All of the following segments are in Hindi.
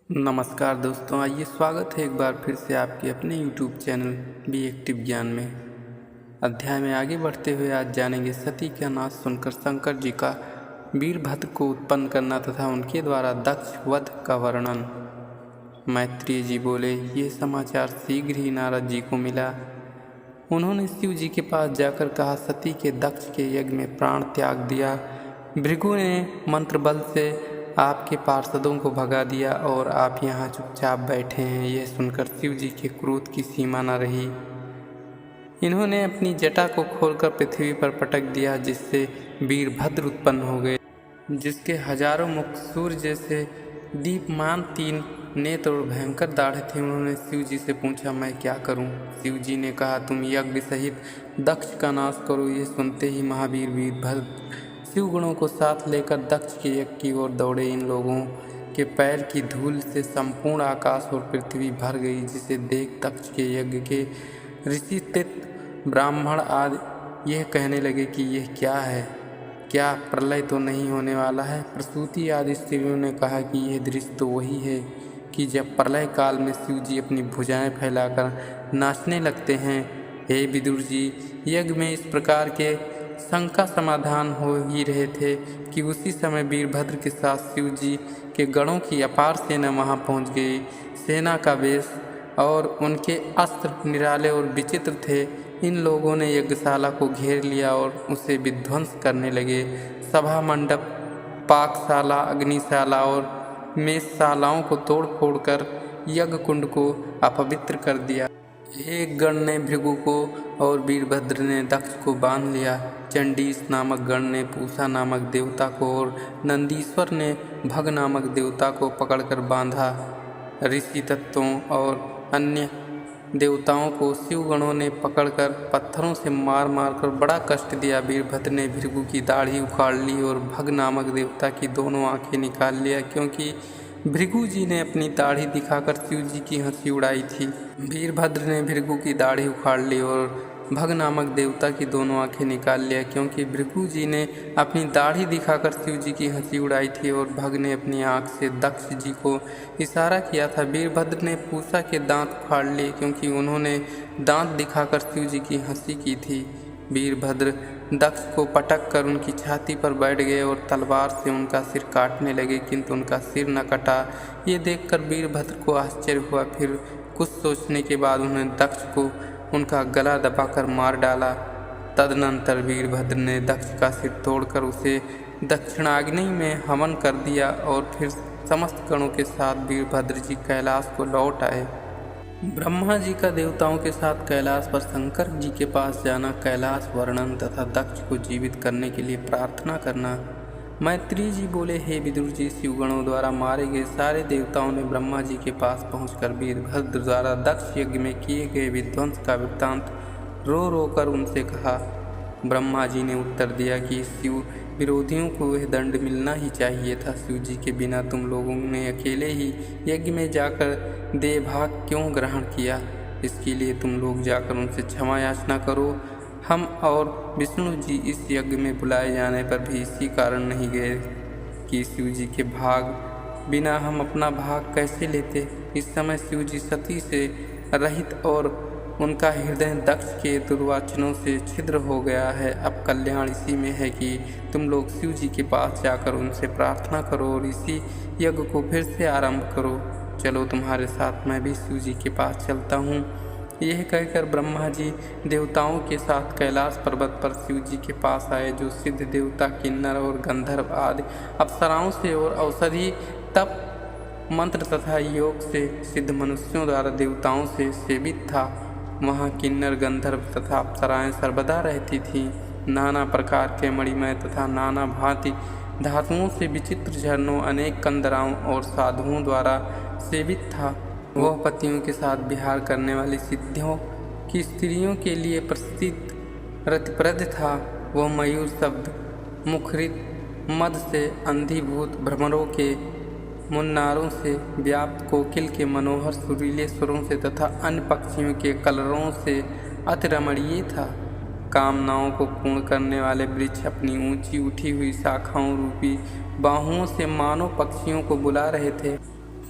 नमस्कार दोस्तों, आइए स्वागत है एक बार फिर से आपके अपने YouTube चैनल बी एक्टिव ज्ञान में। अध्याय में आगे बढ़ते हुए आज जानेंगे सती का नाश सुनकर शंकर जी का वीरभद्र को उत्पन्न करना तथा उनके द्वारा दक्ष वध का वर्णन। मैत्रेय जी बोले, ये समाचार शीघ्र ही नारद जी को मिला। उन्होंने शिव जी के पास जाकर कहा, सती के दक्ष के यज्ञ में प्राण त्याग दिया। भृगु ने मंत्र बल से आपके पार्षदों को भगा दिया और आप यहाँ चुपचाप बैठे हैं। यह सुनकर शिव जी के क्रोध की सीमा न रही। इन्होंने अपनी जटा को खोलकर पृथ्वी पर पटक दिया, जिससे वीरभद्र उत्पन्न हो गए, जिसके हजारों मुख सूर्य जैसे दीपमान 3 नेत्र और भयंकर दाढ़ थे। उन्होंने शिव जी से पूछा, मैं क्या करूं? शिव जी ने कहा, तुम यज्ञ सहित दक्ष का नाश करो। ये सुनते ही महावीर वीरभद्र शिव गुणों को साथ लेकर दक्ष के यज्ञ की ओर दौड़े। इन लोगों के पैर की धूल से संपूर्ण आकाश और पृथ्वी भर गई, जिसे देख दक्ष के यज्ञ के ऋषि तित ब्राह्मण आदि यह कहने लगे कि यह क्या है? क्या प्रलय तो नहीं होने वाला है? प्रसूति आदि स्त्रियों ने कहा कि यह दृश्य तो वही है कि जब प्रलय काल में शिव जी अपनी भुजाएं फैलाकर नाचने लगते हैं। हे विदुर जी, यज्ञ में इस प्रकार के शंका समाधान हो ही रहे थे कि उसी समय वीरभद्र के साथ शिव जी के गणों की अपार सेना वहां पहुंच गई। सेना का वेश और उनके अस्त्र निराले और विचित्र थे। इन लोगों ने यज्ञशाला को घेर लिया और उसे विध्वंस करने लगे। सभा मंडप, पाकशाला, अग्निशाला और मेषशालाओं को तोड़ फोड़ कर यज्ञ कुंड को अपवित्र कर दिया। एक गण ने भृगु को और वीरभद्र ने दक्ष को बांध लिया। चंडीस नामक गण ने पूषा नामक देवता को और नंदीश्वर ने भग नामक देवता को पकड़कर बांधा। ऋषि तत्वों और अन्य देवताओं को शिव गणों ने पकड़कर पत्थरों से मार मार कर बड़ा कष्ट दिया। वीरभद्र ने भृगु की दाढ़ी उखाड़ ली और भग नामक देवता की दोनों आंखें निकाल लिया, क्योंकि भृगु जी ने अपनी दाढ़ी दिखाकर शिव जी की हंसी उड़ाई थी। वीरभद्र ने भृगु की दाढ़ी उखाड़ ली और भग नामक देवता की दोनों आंखें निकाल लिया, क्योंकि भृगु जी ने अपनी दाढ़ी दिखाकर शिव जी की हंसी उड़ाई थी और भग ने अपनी आंख से दक्ष जी को इशारा किया था। वीरभद्र ने पूषा के दांत उखाड़ लिए, क्योंकि उन्होंने दांत दिखाकर शिव जी की हंसी की थी। वीरभद्र दक्ष को पटक कर उनकी छाती पर बैठ गए और तलवार से उनका सिर काटने लगे, किंतु उनका सिर न कटा। ये देखकर वीरभद्र को आश्चर्य हुआ। फिर कुछ सोचने के बाद उन्होंने दक्ष को उनका गला दबाकर मार डाला। तदनंतर वीरभद्र ने दक्ष का सिर तोड़कर उसे दक्षिणाग्नि में हवन कर दिया और फिर समस्त गणों के साथ वीरभद्र जी कैलाश को लौट आए। ब्रह्मा जी का देवताओं के साथ कैलाश पर शंकर जी के पास जाना, कैलाश वर्णन तथा दक्ष को जीवित करने के लिए प्रार्थना करना। मैत्रेय जी बोले, हे विदुर जी, शिवगणों द्वारा मारे गए सारे देवताओं ने ब्रह्मा जी के पास पहुंचकर वीरभद्र द्वारा दक्ष यज्ञ में किए गए विध्वंस का वृत्तांत रो रो कर उनसे कहा। ब्रह्मा जी ने उत्तर दिया कि शिव विरोधियों को वह दंड मिलना ही चाहिए था। शिव जी के बिना तुम लोगों ने अकेले ही यज्ञ में जाकर देवभाग क्यों ग्रहण किया? इसके लिए तुम लोग जाकर उनसे क्षमा याचना करो। हम और विष्णु जी इस यज्ञ में बुलाए जाने पर भी इसी कारण नहीं गए कि शिव जी के भाग बिना हम अपना भाग कैसे लेते। इस समय शिव जी सती से रहित और उनका हृदय दक्ष के दुर्वाचनों से छिद्र हो गया है। अब कल्याण इसी में है कि तुम लोग शिव जी के पास जाकर उनसे प्रार्थना करो और इसी यज्ञ को फिर से आरंभ करो। चलो, तुम्हारे साथ मैं भी शिव जी के पास चलता हूँ। यह कहकर ब्रह्मा जी देवताओं के साथ कैलाश पर्वत पर शिव जी के पास आए, जो सिद्ध देवता, किन्नर और गंधर्व आदि अप्सराओं से और औषधि, तप, मंत्र तथा योग से सिद्ध मनुष्यों द्वारा देवताओं से सेवित था। वहाँ किन्नर, गंधर्व तथा अप्सराएं सर्वदा रहती थीं। नाना प्रकार के मणिमय तथा नाना भांति धातुओं से विचित्र झरनों, अनेक कंदराओं और साधुओं द्वारा सेवित था। वह पतियों के साथ विहार करने वाली सिद्धियों की स्त्रियों के लिए प्रसिद्ध रतिप्रद था। वह मयूर शब्द, मुखरित मद से अंधीभूत भ्रमरों के मुन्नारों से व्याप्त, कोकिल के मनोहर सुरीले स्वरों से तथा अन्य पक्षियों के कलरवों से अति रमणीय था। कामनाओं को पूर्ण करने वाले वृक्ष अपनी ऊंची उठी हुई शाखाओं रूपी बाहुओं से मानव पक्षियों को बुला रहे थे।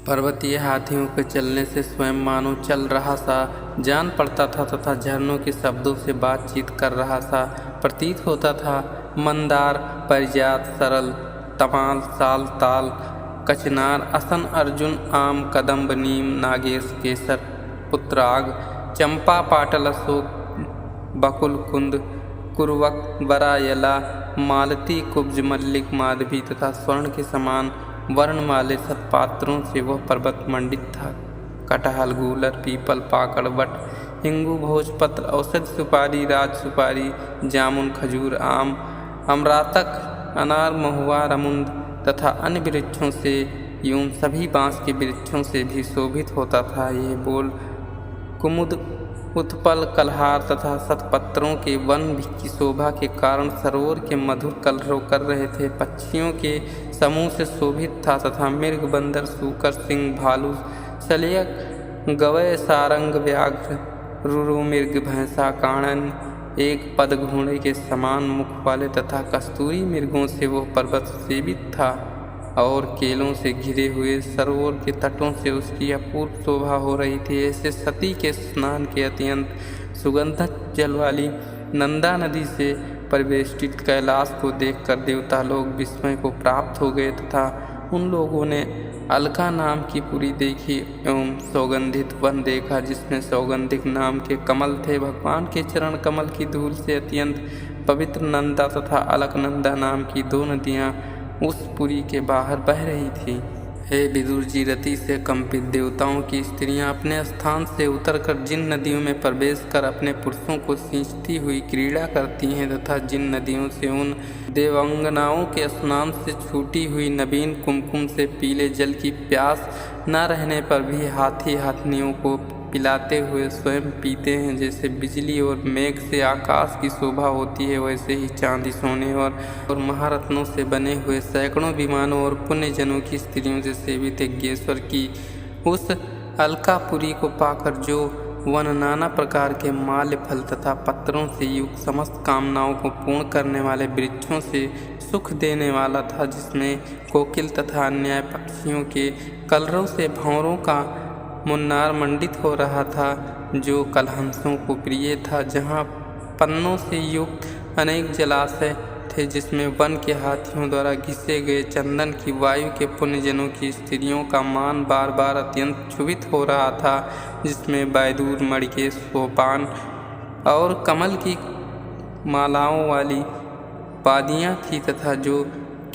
पर्वतीय हाथियों के चलने से स्वयं मानो चल रहा सा जान पड़ता था तथा झरनों के शब्दों से बातचीत कर रहा सा प्रतीत होता था। मंदार, परिजात, सरल, तमाल, साल, ताल, कचनार, असन, अर्जुन, आम, कदम्ब, नीम, नागेश, केसर, पुत्राग, चंपा, पाटल, अशोक, बकुल, कुंद, कुरवक, बरायला, मालती, कुब्ज, मल्लिक, माधवी तथा स्वर्ण के समान वर्ण वाले सत्पात्रों से वह पर्वत मंडित था। कटहल, गूलर, पीपल, पाकड़, वट, हिंगू, भोजपत्र, औषध सुपारी, राज सुपारी, जामुन, खजूर, आम, अमरातक, अनार, महुआ, रमुंद तथा अन्य वृक्षों से एवं सभी बांस के वृक्षों से भी शोभित होता था। यह बोल कुमुद, उत्पल, कलहार तथा सतपत्रों के वन की शोभा के कारण सरोवर के मधुर कलरव कर रहे थे। पक्षियों के समूह से शोभित था तथा मृग, बंदर, सूकर, सिंह, भालू, सलियक, गवय, सारंग, व्याघ्र, रुरु, मृग, भैंसा, काणन, एक पद घोड़े के समान मुख वाले तथा कस्तूरी मृगों से वह पर्वत सेवित था और केलों से घिरे हुए सरोवर के तटों से उसकी अपूर्व शोभा हो रही थी। ऐसे सती के स्नान के अत्यंत सुगंधित जल वाली नंदा नदी से परिवेष्टित कैलाश को देखकर देवता लोग विस्मय को प्राप्त हो गए तथा उन लोगों ने अलका नाम की पुरी देखी एवं सौगंधित वन देखा जिसमें सौगंधिक नाम के कमल थे। भगवान के चरण कमल की धूल से अत्यंत पवित्र नंदा तथा अलकनंदा नाम की दो नदियाँ उस पुरी के बाहर बह रही थी। हे विदुर जी, रति से कंपित देवताओं की स्त्रियां अपने स्थान से उतरकर जिन नदियों में प्रवेश कर अपने पुरुषों को सींचती हुई क्रीड़ा करती हैं तथा जिन नदियों से उन देवांगनाओं के स्नान से छूटी हुई नवीन कुमकुम से पीले जल की प्यास न रहने पर भी हाथी हाथनियों को पिलाते हुए स्वयं पीते हैं, जैसे बिजली और मेघ से आकाश की शोभा होती है वैसे ही चांदी, सोने और महारत्नों से बने हुए सैकड़ों विमानों और पुण्यजनों की स्त्रियों से सेवित यज्ञेश्वर की उस अलकापुरी को पाकर जो वन नाना प्रकार के माल्य, फल तथा पत्रों से युक्त समस्त कामनाओं को पूर्ण करने वाले वृक्षों से सुख देने वाला था, जिसमें कोकिल तथा अन्य पक्षियों के कलरव से भंवरों का मुन्नार मंडित हो रहा था, जो कलहंसों को प्रिय था, जहाँ पन्नों से युक्त अनेक जलाशय थे, जिसमें वन के हाथियों द्वारा घिसे गए चंदन की वायु के पुण्यजनों की स्त्रियों का मान बार बार अत्यंत क्षुभित हो रहा था, जिसमें बैदूर, मणिकेश, सोपान और कमल की मालाओं वाली वादियाँ थी तथा जो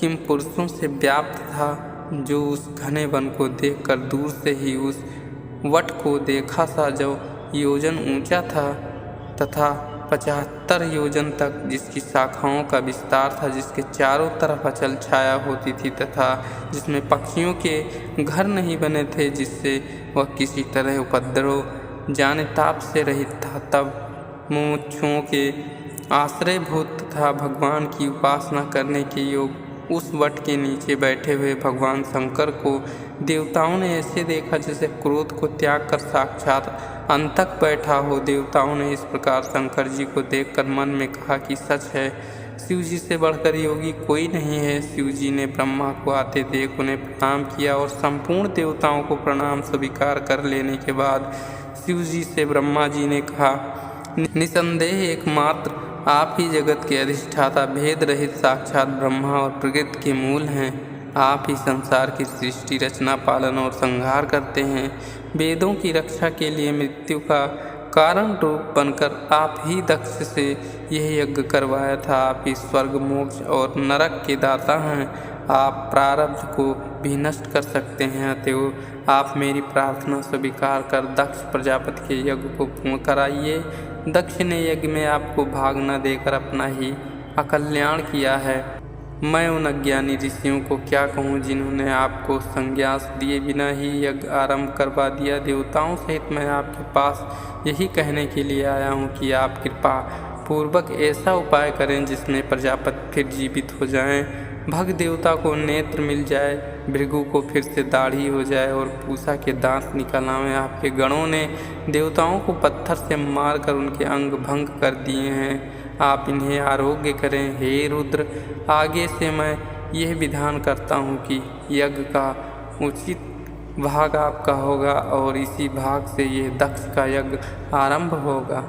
किम पुरुषों से व्याप्त था, जो उस घने वन को देखकर दूर से ही उस वट को देखा सा जो योजन ऊंचा था तथा 75 योजन तक जिसकी शाखाओं का विस्तार था, जिसके चारों तरफ अचल छाया होती थी तथा जिसमें पक्षियों के घर नहीं बने थे, जिससे वह किसी तरह उपद्रव जाने ताप से रहित था। तब मुमुक्षुओं के आश्रयभूत तथा भगवान की उपासना करने के योग उस वट के नीचे बैठे हुए भगवान शंकर को देवताओं ने ऐसे देखा जैसे क्रोध को त्याग कर साक्षात अंतक बैठा हो। देवताओं ने इस प्रकार शंकर जी को देखकर मन में कहा कि सच है, शिव जी से बढ़कर योगी कोई नहीं है। शिव जी ने ब्रह्मा को आते देख उन्हें प्रणाम किया और संपूर्ण देवताओं को प्रणाम स्वीकार कर लेने के बाद शिव जी से ब्रह्मा जी ने कहा, निसंदेह एकमात्र आप ही जगत के अधिष्ठाता, भेद रहित साक्षात ब्रह्मा और प्रकृति के मूल हैं। आप ही संसार की सृष्टि, रचना, पालन और संहार करते हैं। वेदों की रक्षा के लिए मृत्यु का कारण रूप बनकर आप ही दक्ष से यह यज्ञ करवाया था। आप ही स्वर्ग, मोक्ष और नरक के दाता हैं। आप प्रारब्ध को भी नष्ट कर सकते हैं। अतएव आप मेरी प्रार्थना स्वीकार कर दक्ष प्रजापति के यज्ञ को पूर्ण कराइए। दक्ष ने यज्ञ में आपको भाग न देकर अपना ही अकल्याण किया है। मैं उन अज्ञानी ऋषियों को क्या कहूँ जिन्होंने आपको संन्यास दिए बिना ही यज्ञ आरंभ करवा दिया। देवताओं सहित मैं आपके पास यही कहने के लिए आया हूँ कि आप कृपा पूर्वक ऐसा उपाय करें जिसमें प्रजापति फिर जीवित हो जाएं, भग देवता को नेत्र मिल जाए, भृगु को फिर से दाढ़ी हो जाए और पूषा के दांत निकल आवें। आपके गणों ने देवताओं को पत्थर से मारकर उनके अंग भंग कर दिए हैं। आप इन्हें आरोग्य करें। हे रुद्र, आगे से मैं यह विधान करता हूँ कि यज्ञ का उचित भाग आपका होगा और इसी भाग से ये दक्ष का यज्ञ आरंभ होगा।